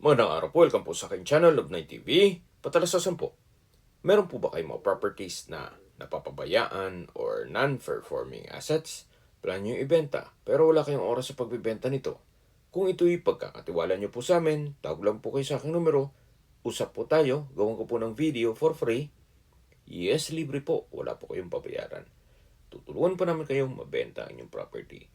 Magandang araw po, welcome po sa aking channel, Love9 TV. Patalasasan po, meron po ba kayong mga properties na napapabayaan or non-performing assets? Plan nyo yung ibenta, pero wala kayong oras sa pagbibenta nito. Kung ito'y pagkakatiwala nyo po sa amin, tawag lang po kayo sa aking numero, usap po tayo, gawin ko po ng video for free. Yes, libre po, wala po kayong babayaran. Tutulungan po namin kayong mabenta ang inyong property.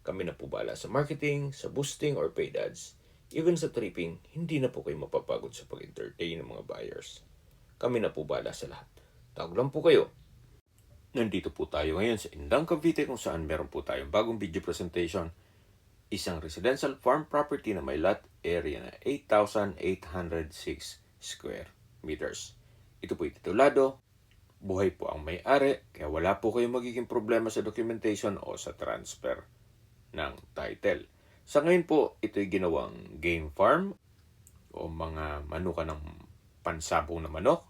Kami na po bala sa marketing, sa boosting or paid ads. Even sa tripping, hindi na po kayo mapapagod sa pag-entertain ng mga buyers. Kami na po bala sa lahat. Tawag lang po kayo. Nandito po tayo ngayon sa Indang Cavite kung saan meron po tayong bagong video presentation. Isang residential farm property na may lot area na 8,806 square meters. Ito po titulado, buhay po ang may-ari, kaya wala po kayong magiging problema sa documentation o sa transfer ng title. Sa ngayon po, ito'y ginawang game farm o mga manuka ng pansabong na manok.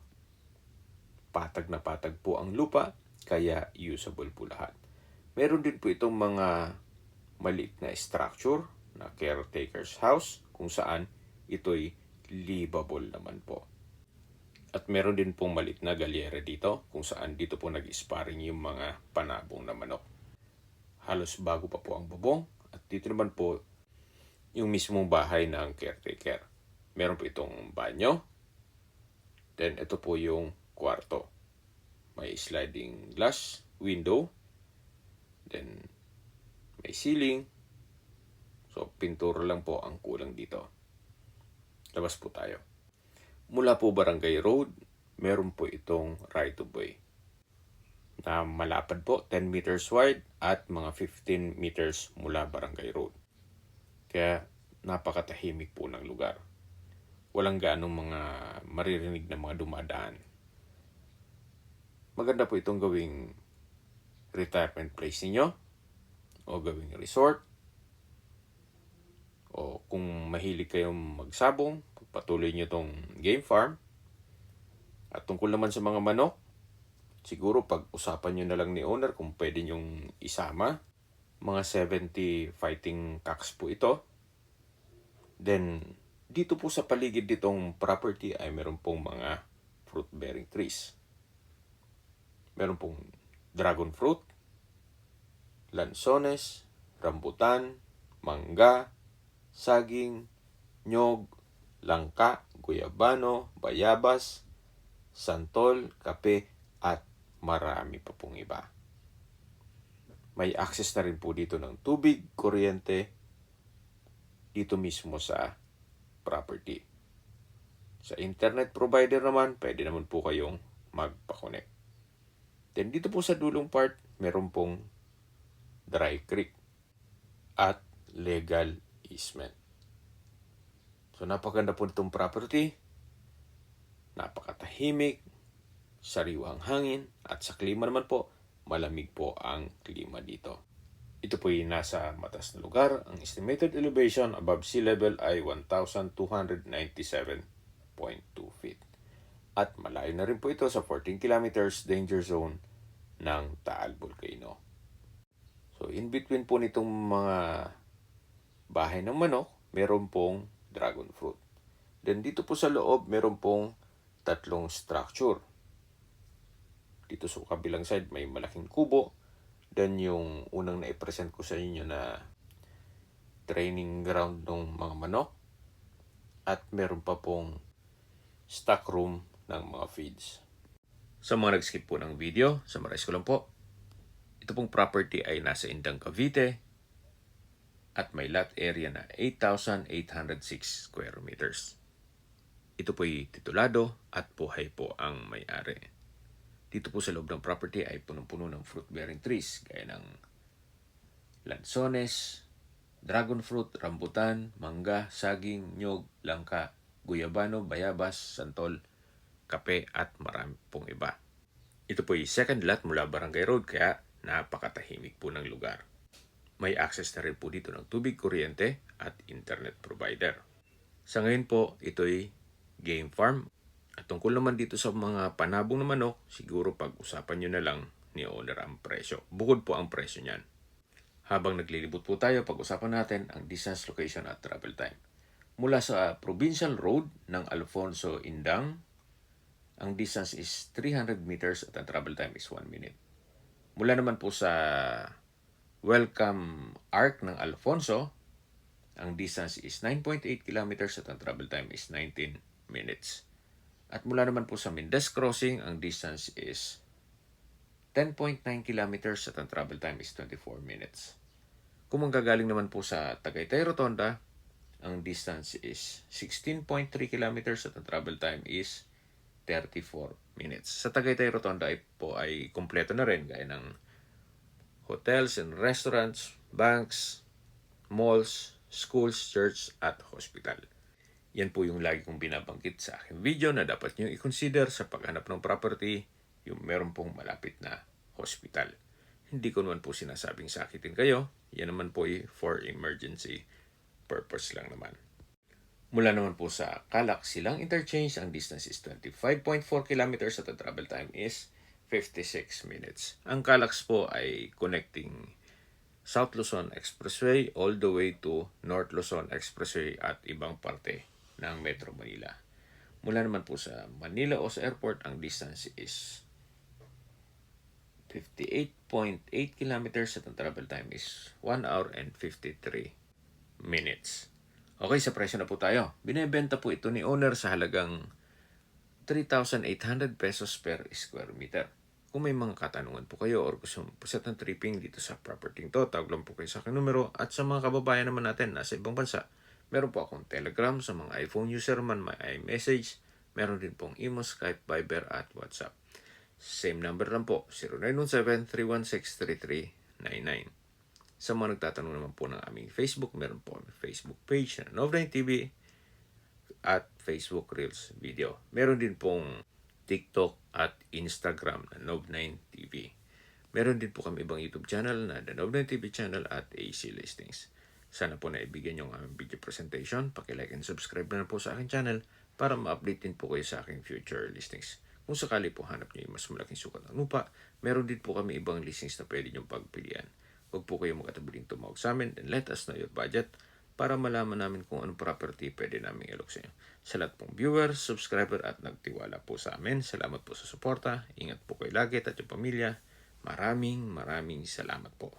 Patag na patag po ang lupa, kaya usable po lahat. Meron din po itong mga maliit na structure na caretaker's house kung saan ito'y livable naman po. At meron din pong maliit na galyere dito kung saan dito po nag-sparring yung mga panabong na manok. Halos bago pa po ang bubong at dito naman po yung mismong bahay ng caretaker. Meron po itong banyo. Then ito po yung kwarto. May sliding glass window. Then may ceiling. So pintura lang po ang kulang dito. Labas po tayo. Mula po Barangay Road, meron po itong right of way na malapad po, 10 meters wide at mga 15 meters mula Barangay Road. Kaya napakatahimik po ng lugar. Walang gaanong mga maririnig na mga dumadaan. Maganda po itong gawing retirement place ninyo o gawing resort. O kung mahilig kayong magsabong, patuloy nyo itong game farm. At tungkol naman sa mga manok, siguro pag-usapan nyo na lang ni owner kung pwede nyong isama. Mga 70 fighting cocks po ito. Then, dito po sa paligid ditong property ay meron pong mga fruit-bearing trees. Meron pong dragon fruit, lansones, rambutan, mangga, saging, nyog, langka, guyabano, bayabas, santol, kape, at marami pa pong iba. May access na rin po dito ng tubig, kuryente, dito mismo sa property. Sa internet provider naman, pwede naman po kayong magpa-connect. Then dito po sa dulong part, meron pong dry creek at legal easement. So napakaganda po itong property. Napakatahimik, sariwang hangin, at sa klima naman po, malamig po ang klima dito. Ito po ay nasa matas na lugar. Ang estimated elevation above sea level ay 1,297.2 feet. At malayo na rin po ito sa 14 kilometers danger zone ng Taal Volcano. So in between po nitong mga bahay ng manok, meron pong dragon fruit. Then dito po sa loob, meron pong tatlong structure. Dito sa kabilang side, may malaking kubo. Then yung unang na-present ko sa inyo na training ground ng mga manok. At meron pa pong stock room ng mga feeds. Sa mga nag-skip po ng video, summarize ko lang po. Ito pong property ay nasa Indang Cavite at may lot area na 8,806 square meters. Ito po ay titulado at buhay po ang may-ari. Dito po sa loob ng property ay punong-puno ng fruit-bearing trees gaya ng lansones, dragon fruit, rambutan, mangga, saging, nyog, langka, guyabano, bayabas, santol, kape at marami pong iba. Ito po ay second lot mula Barangay Road kaya napakatahimik po ng lugar. May access na rin po dito ng tubig, kuryente at internet provider. Sa ngayon po, ito'y game farm. At tungkol naman dito sa mga panabong na manok, siguro pag-usapan nyo na lang ni owner ang presyo. Bukod po ang presyo niyan. Habang naglilibot po tayo, pag-usapan natin ang distance, location at travel time. Mula sa Provincial Road ng Alfonso Indang, ang distance is 300 meters at ang travel time is 1 minute. Mula naman po sa Welcome Arc ng Alfonso, ang distance is 9.8 kilometers at ang travel time is 19 minutes. At mula naman po sa Mendez Crossing, ang distance is 10.9 kilometers at ang travel time is 24 minutes. Kung manggagaling naman po sa Tagaytay Rotonda, ang distance is 16.3 kilometers at ang travel time is 34 minutes. Sa Tagaytay Rotonda po ay kumpleto na rin gaya ng hotels and restaurants, banks, malls, schools, church at hospital. Yan po yung lagi kong binabanggit sa aking video na dapat nyo i-consider sa paghanap ng property, yung meron pong malapit na hospital. Hindi ko naman po sinasabing sakitin kayo. Yan naman po for emergency purpose lang naman. Mula naman po sa Calac Silang Interchange, ang distance is 25.4 kilometers at ang travel time is 56 minutes. Ang Calax po ay connecting South Luzon Expressway all the way to North Luzon Expressway at ibang parte ng Metro Manila. Mula naman po sa Manila o sa airport, ang distance is 58.8 kilometers at ang travel time is 1 hour and 53 minutes. Okay, sa presyo na po tayo. Binebenta po ito ni owner sa halagang 3,800 pesos per square meter. Kung may mga katanungan po kayo or gusto mo po set ng tripping dito sa property to, tawag lang po kayo sa aking numero. At sa mga kababayan naman natin nasa ibang bansa, meron po akong Telegram sa mga iPhone user man, may iMessage. Meron din pong Imo, Skype, Viber at WhatsApp. Same number lang po, 0917-316-3399. Sa mga nagtatanong naman po ng aming Facebook, meron po aming Facebook page na Nov9 TV at Facebook Reels video. Meron din pong TikTok at Instagram na Nov9 TV. Meron din po kami ibang YouTube channel na The Nov9 TV channel at AC Listings. Sana po naibigyan yung aming video presentation. Paki-like and subscribe na po sa aking channel para ma-update din po kayo sa aking future listings. Kung sakali po hanap niyo yung mas malaking sukat ng lupa, meron din po kami ibang listings na pwede niyong pagpilian. Huwag po kayo magkatabiling tumawag sa amin and let us know your budget para malaman namin kung anong property pwede namin ilok sa inyo. Sa lahat pong viewer, subscriber at nagtiwala po sa amin, salamat po sa suporta. Ingat po kayo lagi at yung pamilya. Maraming salamat po.